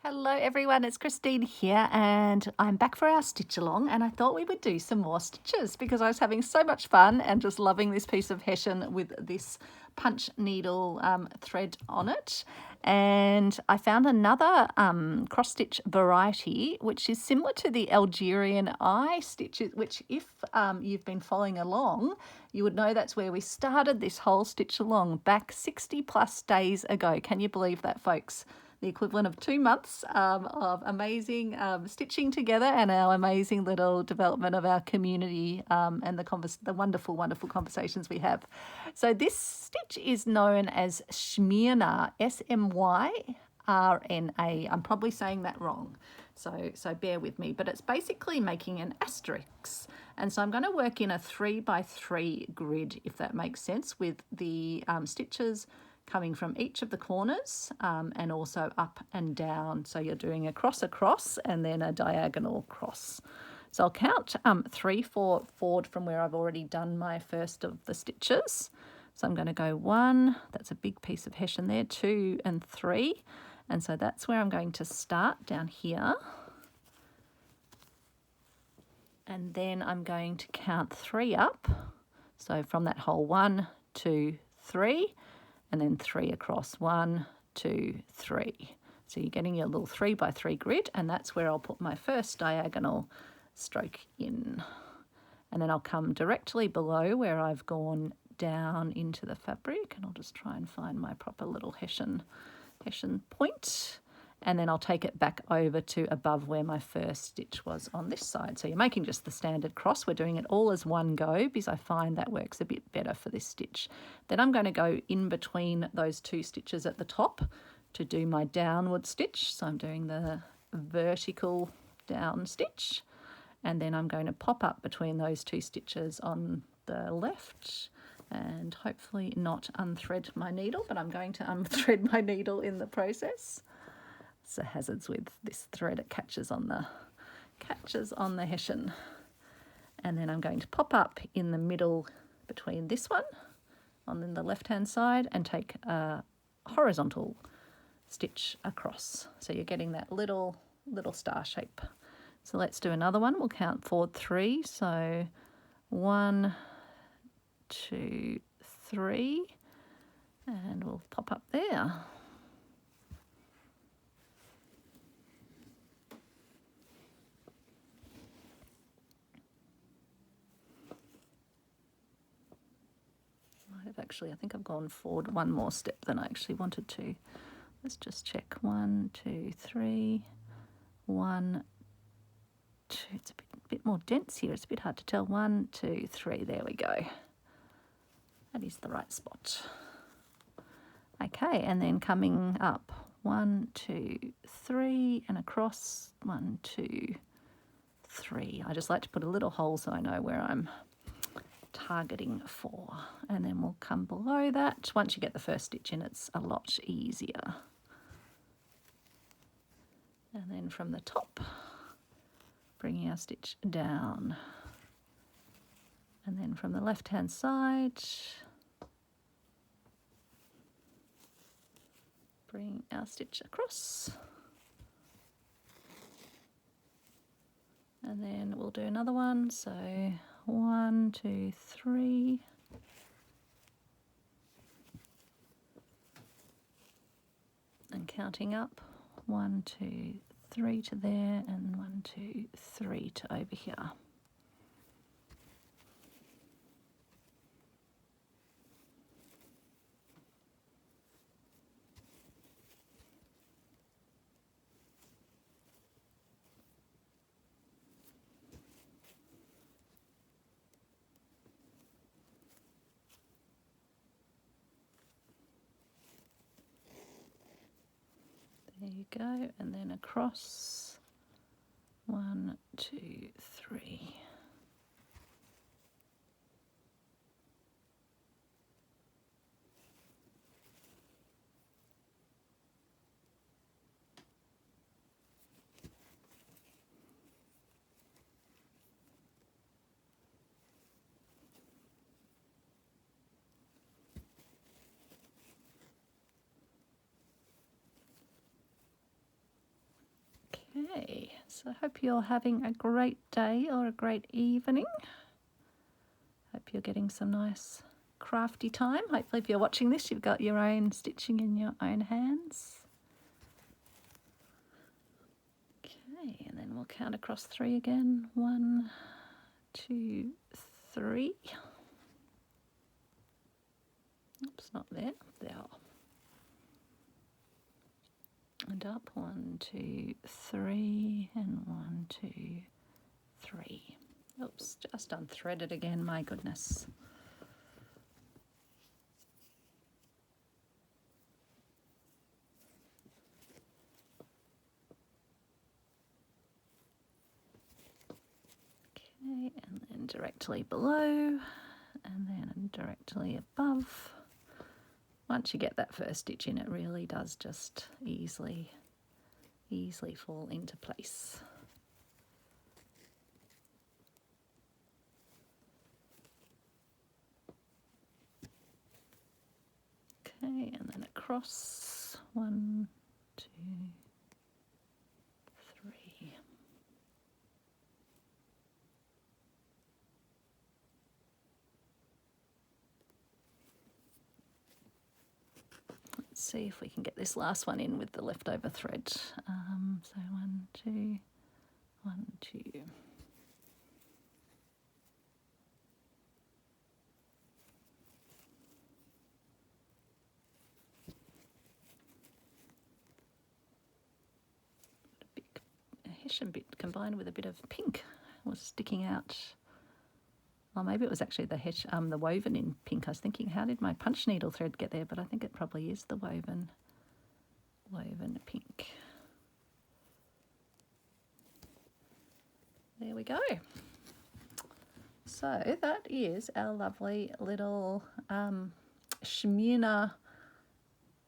Hello everyone, it's Christine here and I'm back for our stitch along, and I thought we would do some more stitches because I was having so much fun and just loving this piece of hessian with this punch needle thread on it. And I found another cross stitch variety which is similar to the Algerian eye stitches, which if you've been following along, you would know that's where we started this whole stitch along back 60 plus days ago. Can you believe that, folks? The equivalent of 2 months of amazing stitching together and our amazing little development of our community and the wonderful, wonderful conversations we have. So this stitch is known as Smyrna, Smyrna. I'm probably saying that wrong, so bear with me, but it's basically making an asterisk. And so I'm going to work in a 3x3 grid, if that makes sense, with the stitches coming from each of the corners and also up and down. So you're doing a cross across and then a diagonal cross. So I'll count 3 forward from where I've already done my first of the stitches. So I'm going to go 1, that's a big piece of hessian there, 2 and 3. And so that's where I'm going to start down here. And then I'm going to count 3 up. So from that whole 1, 2, 3. And then 3 across, 1, 2, 3. So you're getting your little 3x3 grid, and that's where I'll put my first diagonal stroke in. And then I'll come directly below where I've gone down into the fabric, and I'll just try and find my proper little hessian point. And then I'll take it back over to above where my first stitch was on this side. So you're making just the standard cross. We're doing it all as one go because I find that works a bit better for this stitch. Then I'm going to go in between those 2 stitches at the top to do my downward stitch. So I'm doing the vertical down stitch, and then I'm going to pop up between those 2 stitches on the left and hopefully not unthread my needle, but I'm going to unthread my needle in the process. So hazards with this thread, it catches on the hessian. And then I'm going to pop up in the middle between this one on the left hand side and take a horizontal stitch across. So you're getting that little star shape. So let's do another one. We'll count forward 3. So 1, 2, 3, and we'll pop up there. I think I've gone forward one more step than I actually wanted to. Let's just check. 1, 2, 3. 1, 2. It's a bit more dense here. It's a bit hard to tell. 1, 2, 3. There we go. That is the right spot. Okay, and then coming up. 1, 2, 3, and across. 1, 2, 3. I just like to put a little hole so I know where I'm targeting for, and then we'll come below that. Once you get the first stitch in, it's a lot easier. And then from the top, bringing our stitch down, and then from the left hand side, bring our stitch across, and then we'll do another one. So 1, 2, 3. And counting up. 1, 2, 3 to there, and 1, 2, 3 to over here. There you go, and then across. 1, 2, 3. Okay, so I hope you're having a great day or a great evening. Hope you're getting some nice crafty time. Hopefully if you're watching this, you've got your own stitching in your own hands. Okay, and then we'll count across 3 again. 1, 2, 3. Oops, not there. There. And up. 1, 2, 3, and 1, 2, 3. Oops, just unthreaded again, my goodness. Okay, and then directly below, and then directly above. Once you get that first stitch in, it really does just easily fall into place. Okay, and then across. 1, 2, 3. Let's see if we can get this last one in with the leftover thread. So 1, 2, 1, 2. A hessian bit combined with a bit of pink was sticking out. Well, maybe it was actually the woven in pink. I was thinking, how did my punch needle thread get there? But I think it probably is the woven pink. There we go. So that is our lovely little Smyrna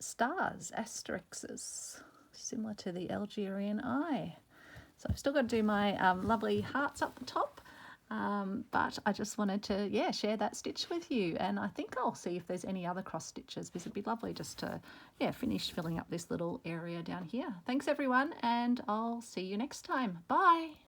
stars, asterisks, similar to the Algerian eye. So I've still got to do my lovely hearts up the top. But I just wanted to, share that stitch with you, and I think I'll see if there's any other cross stitches, because it'd be lovely just to, finish filling up this little area down here. Thanks everyone, and I'll see you next time. Bye.